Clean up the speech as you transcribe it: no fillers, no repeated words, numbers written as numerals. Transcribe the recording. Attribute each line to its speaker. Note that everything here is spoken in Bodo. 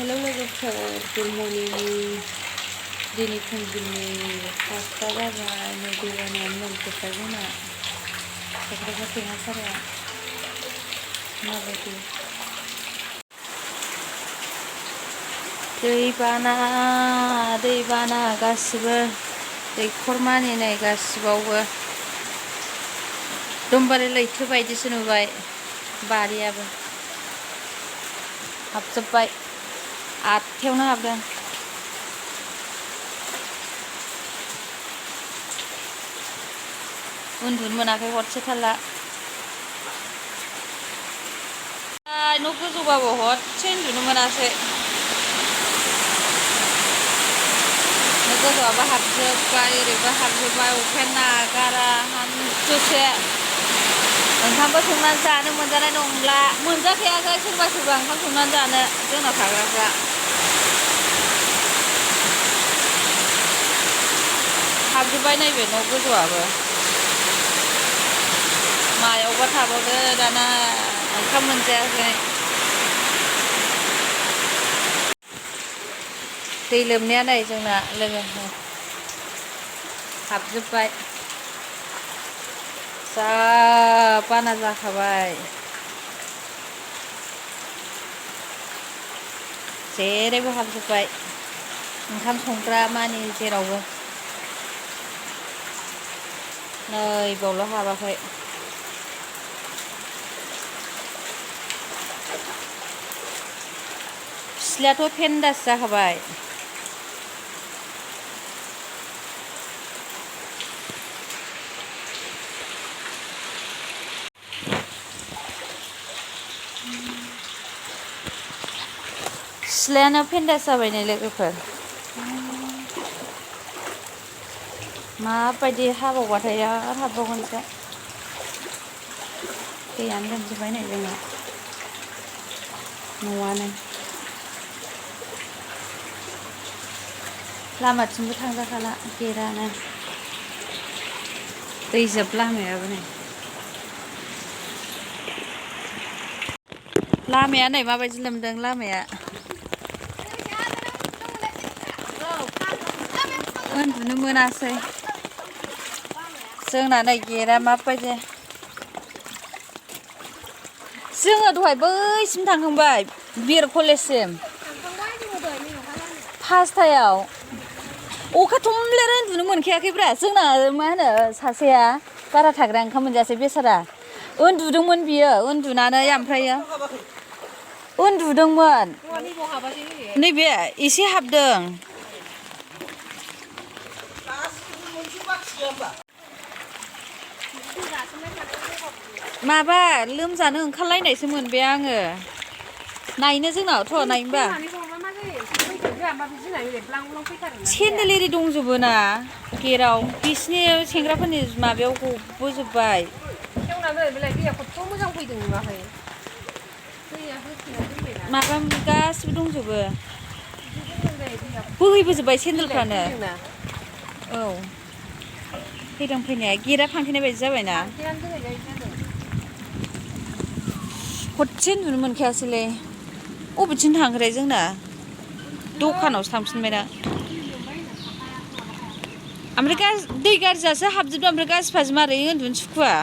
Speaker 1: हेलौ लोगोफोर गुड मर्निं दिनै फुंबिलिनि 5ता जाबाय नै दै बानायानो लोमजोब्बाय जोंना क'क्राझार दैमासाराया माबायदि दैबाना गासिबो दैखर मानिनाय गासिबावबो एकदमबारे लैथो बायदिसो नुबाय बारियाबो हाबजोब्बाय 8थायावनो हाबदों उन्दुनो मोनाखै हरसे थारला न' गोजौबाबो हरसे उन्दुनो मोनासै न' गोजौआबो हाबजोब्बाय ओरैबो हाबजोब्बाय अखायानो नागारा हान्थुसे ओंखामबो संनानै जानो मोनजानाय नंला मोनजाखायाखै सोरबा ओंखाम संनानै जानो जोंनाव थाग्राफ्रा हाबजोब्बाय नैबे न' गोजौआबो मायावबा थाबावदो दाना ओंखाम मोनजायाखै दै लोमनाया नै जोंना लोगो हाबजोब्बाय जा बाना जाखाबाय जेरैबो हाबजोब्बाय ओंखाम संग्रा मानि जेरावबो नै बावल' हाबाखै सिथ्लायाथ' फेन्दासो जाखाबाय सिथ्लायानो फेन्दास जाबाय नै लोगोफोर माबायदि हाबावबाथाय आरो हाबबावगोनसो दैयानो लोमजोब्बाय नै जोंना न'आनो लामाथिंबो थांजाखाला गेटानो दैजोब लामायाबो नै लामाया नै माबायदि लोमदों लामाया उन्दुनो मोनासै जोंना नै गेटा माबायदि जोङो दहाय बैसिम थांखांबाय बिर कलेजसिम 5थायाव अखा थमब्लेर उन्दुनो मोनखायाखैब्रा जोंना मा होनो सासेया बारा थाग्रा ओंखाम मोनजायासै बेसारा उन्दुदोंमोन बियो उन्दुनानै ओमफ्रायो उन्दुदोंमोन नैबे एसे हाबदों माबा लोमजानो ओंखारलायनायसो मोनबाय आङो नायनो जोंनावथ' नायनोबा सेन्देल एरि दंजोबो ना गेटाव बिसिनि सेंग्राफोरनि माबायाव गबोजोब्बाय माबा गासिबो दंजोबो बोहैबोजोब्बाय सेन्देलफ्रानो औ फैदों फैनाया गेटा फांथेनाय बायदि जाबायना हरसे उन्दुनो मोनखायासैलै अबेथिं थांग्रा जोंना दखानावसो थांफिनबाय दा ओमफ्राय दै गाज्रियासो हाबजोबदों ओमफ्राय गाज्रि फाज्रि मारै उन्दुनो सुखुवा